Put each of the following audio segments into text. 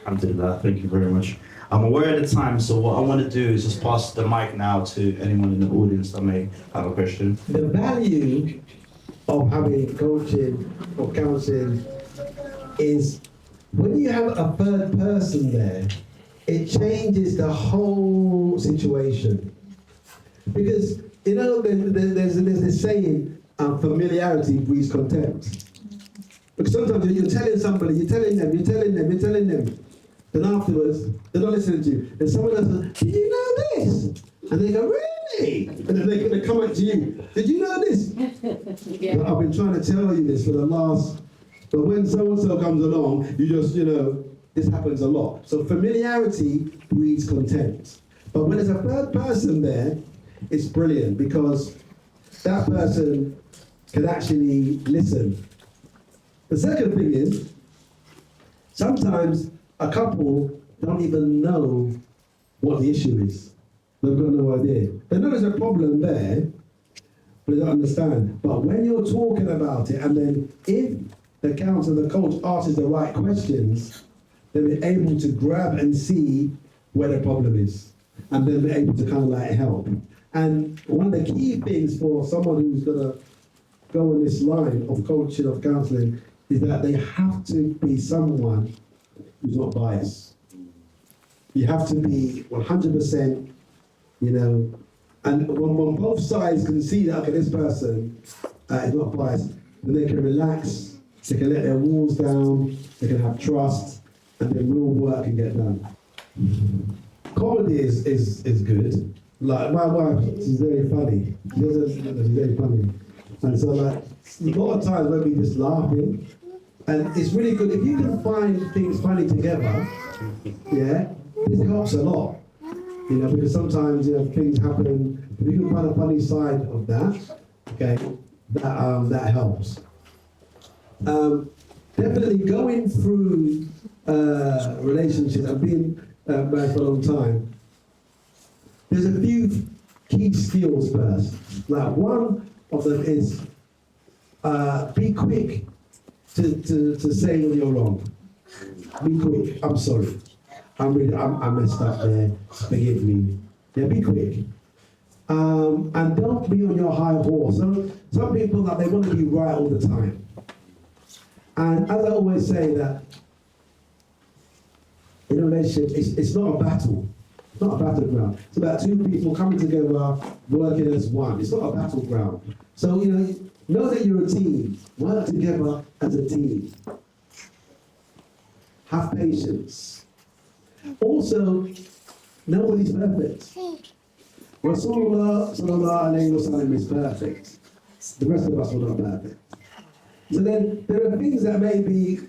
Alhamdulillah, thank you very much. I'm aware of the time, so what I want to do is just pass the mic now to anyone in the audience that may have a question. The value of having coaching or counseling is when you have a third person there, it changes the whole situation. Because, you know, there's this saying, familiarity breeds contempt. Because sometimes you're telling somebody, you're telling them, then afterwards, they're not listening to you. And someone else says, did you know this? And they go, really? And then they're going to come up to you, did you know this? Yeah. I've been trying to tell you this for the last, but when so-and-so comes along, you just, this happens a lot. So familiarity breeds contempt. But when there's a third person there, it's brilliant because that person can actually listen. The second thing is, sometimes a couple don't even know what the issue is. They've got no idea. They know there's a problem there, but they don't understand. But when you're talking about it, and then if the counselor, the coach asks the right questions, then they're able to grab and see where the problem is. And then they're able to kind of like help. And one of the key things for someone who's gonna go on this line of coaching, of counseling, is that they have to be someone who's not biased. You have to be 100%, and when both sides can see that, okay, this person is not biased, then they can relax, they can let their walls down, they can have trust, and then real work can get done. Comedy is good. Like my wife, she's very funny. She's very funny. And so like, a lot of times when we just laughing, and it's really good if you can find things funny together. Yeah, this helps a lot. Because sometimes things happen. If you can find a funny side of that, okay, that helps. Definitely going through relationships. I've been married for a long time. There's a few key skills first. Like one of them is be quick to say when you're wrong. Be quick. I'm sorry. I messed up there. Forgive me. Yeah, be quick. And don't be on your high horse. Some people they want to be right all the time. And as I always say that in a relationship, it's not a battle. It's not a battleground. It's about two people coming together, working as one. It's not a battleground. So know that you're a team. Work together as a team. Have patience. Also, nobody's perfect. Rasulullah sallallahu alayhi wa sallam is perfect. The rest of us are not perfect. So then there are things that maybe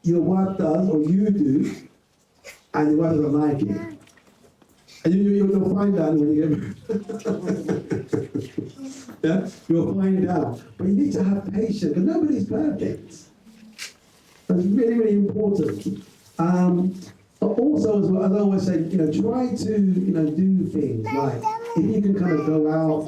your wife does or you do, and your wife doesn't like it. And you'll find out when you get yeah? You'll find out. But you need to have patience, because nobody's perfect. That's really, really important. Also, as I always say, try to, do things like, if you can kind of go out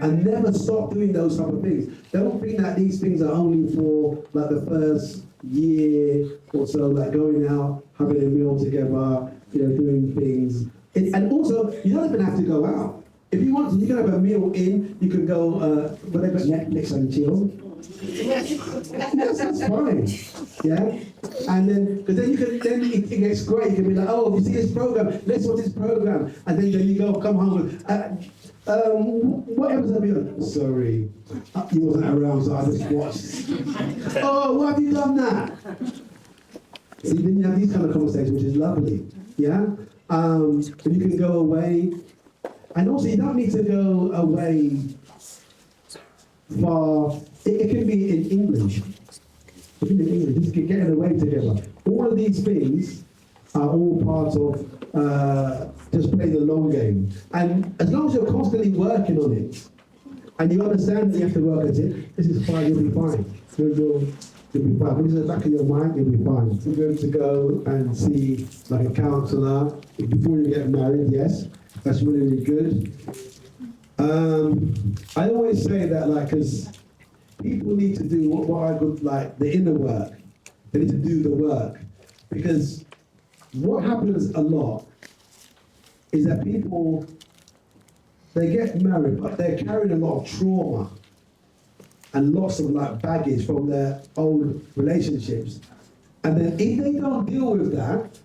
and never stop doing those type of things. Don't think that these things are only for like the first year or so, like going out, having a meal together, doing things. And also, you don't even have to go out. If you want to, you can have a meal in, you can go, whatever, Netflix and chill. Yes, that's fine. Yeah? And then, because then it gets great. You can be like, oh, you see this program, let's watch this program. And then you go, come home with, what episode are you on? Sorry, you wasn't around, so I just watched. Oh, why have you done that? See, then you have these kind of conversations, which is lovely. Yeah? And you can go away. And also, you don't need to go away far. It can be in English. It can be in English. Just getting away together. All of these things are all part of just playing the long game. And as long as you're constantly working on it, and you understand that you have to work at it, this is fine, you'll be fine. You'll be fine. When it's in the back of your mind, you'll be fine. You're going to go and see like a counsellor before you get married, yes. That's really, really good. I always say that, because people need to do what I call the inner work. They need to do the work. Because what happens a lot is that people, they get married, but they're carrying a lot of trauma and lots of like baggage from their old relationships. And then if they don't deal with that,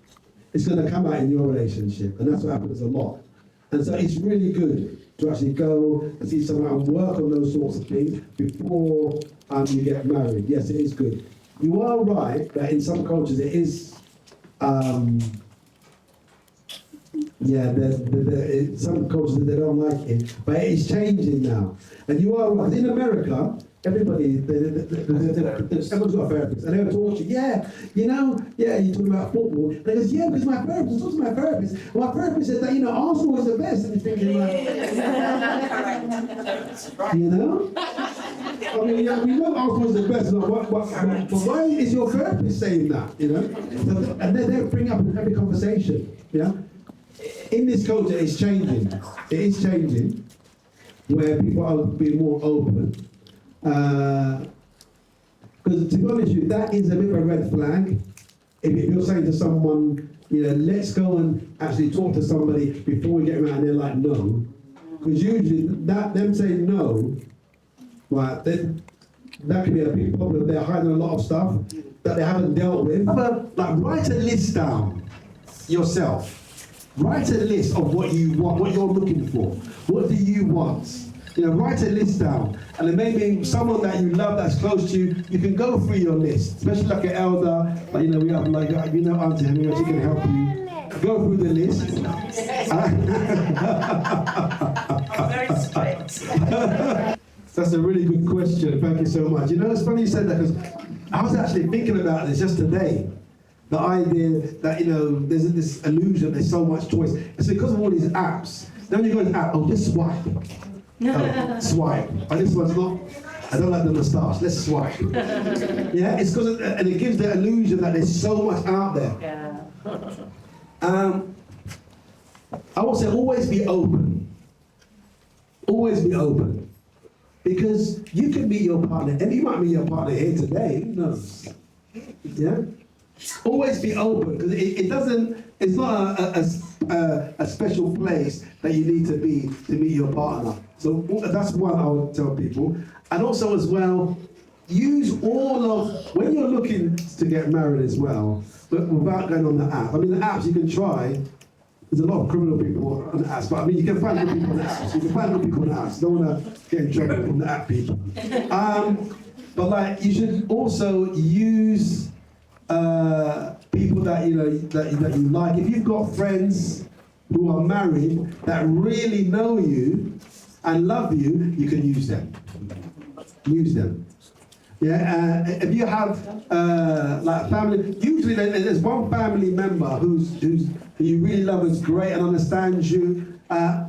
it's going to come out in your relationship. And that's what happens a lot. And so it's really good to actually go and see someone and work on those sorts of things before you get married. Yes, it is good. You are right that in some cultures it is, some cultures they don't like it, but it is changing now. And you are right. In America, everybody, everyone's got a therapist, and they'll talk to you. You're talking about football. And they goes, yeah, because my therapist, talks to my therapist, and my therapist said that Arsenal is the best. And you're thinking, I mean, we know Arsenal is the best. But why is your therapist saying that? And then they bring up in every conversation. In this culture, it's changing. It is changing, where people are being more open. Because to be honest with you, that is a bit of a red flag. If you're saying to someone, let's go and actually talk to somebody before we get around, and they're like, no. Because usually them saying no, right, that could be a big problem. They're hiding a lot of stuff that they haven't dealt with. Write a list down yourself. Write a list of what you want, what you're looking for. What do you want? Write a list down. And then maybe someone that you love that's close to you, you can go through your list, especially like an elder. But we have Auntie Henry, she can help you. Go through the list. I'm very strict. That's a really good question. Thank you so much. It's funny you said that because I was actually thinking about this just today. The idea that, there's this illusion, there's so much choice. It's because of all these apps. Then you go to the app, just swipe. Swipe. Oh, this one's not, I don't like the moustache, let's swipe. It's because, and it gives the illusion that there's so much out there. Yeah. I would say always be open. Always be open. Because you can meet your partner, and you might meet your partner here today, who knows? Always be open, because it's not a special place that you need to be to meet your partner. So that's one I would tell people. And also as well, use when you're looking to get married as well, but without going on the app. I mean, the apps you can try, there's a lot of criminal people on the apps, but I mean, you can find good people on the apps. You can find good people on the apps. Don't want to get in trouble from the app people. But you should also use people that that you like. If you've got friends who are married that really know you and love you, you can use them. Use them. If you have family, usually there's one family member who you really love, is great and understands you.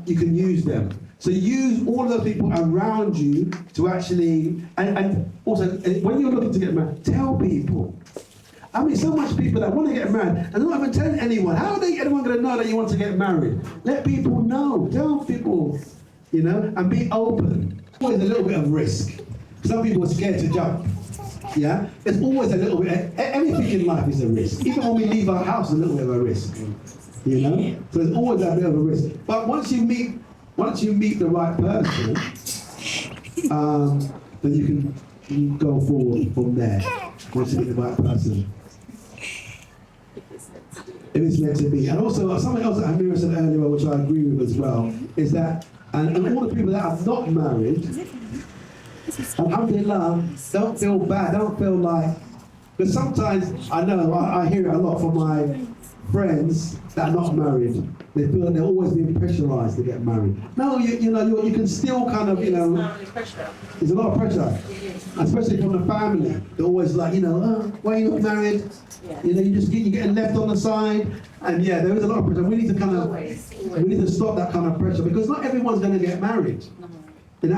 You can use them. So use all the people around you to actually, and also when you're looking to get married, tell people. I mean, so much people that want to get married and not even telling anyone. How are anyone going to know that you want to get married? Let people know. Tell people, and be open. Always a little bit of risk. Some people are scared to jump. There's always a little bit. Everything in life is a risk. Even when we leave our house, a little bit of a risk. So there's always a bit of a risk. But once you meet the right person, then you can go forward from there. Once you meet the right person. If it's meant to be. And also, something else that Amira said earlier, which I agree with as well, is that, and all the people that are not married, alhamdulillah, don't feel bad, don't feel like, because sometimes, I know, I hear it a lot from my friends that are not married. They feel that they're always being pressurized to get married. No, you can still kind of, there's a lot of pressure, especially from the family. They're always like, why are you not married? You're getting left on the side. And there is a lot of pressure. We need to stop that kind of pressure, because not everyone's going to get married. But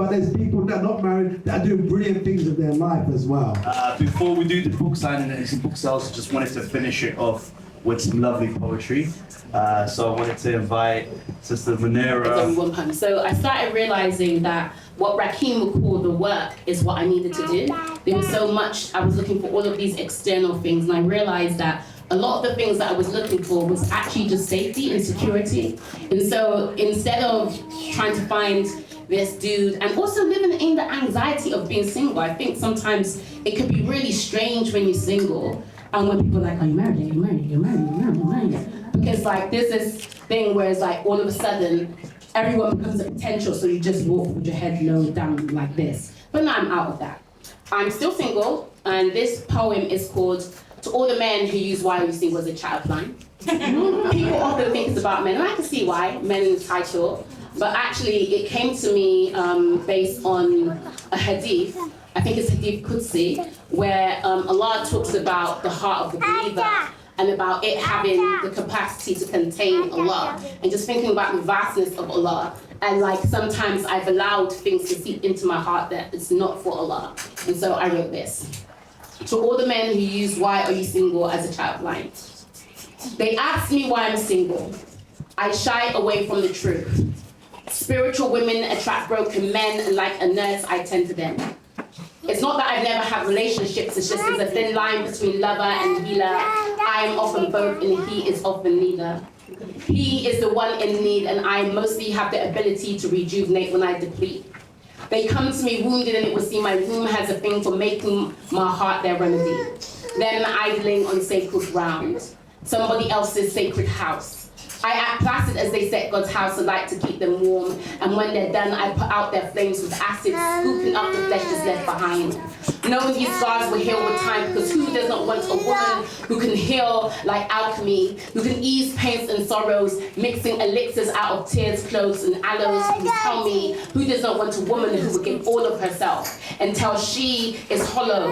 there's people that are not married that are doing brilliant things with their life as well. Before we do the book signing and some book sales, just wanted to finish it off with some lovely poetry. So I wanted to invite Sister Muneera. So I started realizing that what Rakin would call the work is what I needed to do. There was so much, I was looking for all of these external things, and I realized that a lot of the things that I was looking for was actually just safety and security. And so instead of trying to find this dude and also living in the anxiety of being single, I think sometimes it could be really strange when you're single and when people are like, are you married? Are you married? You're married? You're married? You're married? Because like there's this thing where it's like all of a sudden everyone becomes a potential, so you just walk with your head low down like this. But now I'm out of that. I'm still single, and this poem is called To All the Men Who Use Why Are You Single as a chat-up line. People often think it's about men, and I can see why, men in the title, but actually it came to me based on a hadith. I think it's Hadith Qudsi, where Allah talks about the heart of the believer and about it having the capacity to contain Allah, and just thinking about the vastness of Allah. And like sometimes I've allowed things to seep into my heart that it's not for Allah. And so I wrote this. To all the men who use why are you single as a child line. They ask me why I'm single. I shy away from the truth. Spiritual women attract broken men, and like a nurse, I tend to them. It's not that I've never had relationships, it's just there's a thin line between lover and healer. I am often both and he is often neither. He is the one in need and I mostly have the ability to rejuvenate when I deplete. They come to me wounded and it would seem my womb has a thing for making my heart their remedy. Them idling on sacred ground, somebody else's sacred house. I act placid as they set God's house alight to keep them warm, and when they're done, I put out their flames with acid, scooping up the flesh that's left behind. Knowing these scars will heal with time, because who does not want a woman who can heal like alchemy, who can ease pains and sorrows, mixing elixirs out of tears, cloves, and aloes? Who tell me, who does not want a woman who will give all of herself until she is hollow?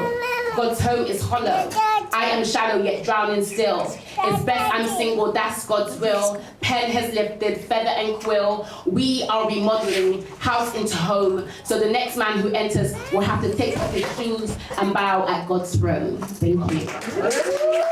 God's home is hollow. I am shallow yet drowning still. It's best I'm single, that's God's will. Pen has lifted, feather and quill. We are remodeling house into home. So the next man who enters will have to take off his shoes and bow at God's throne. Thank you.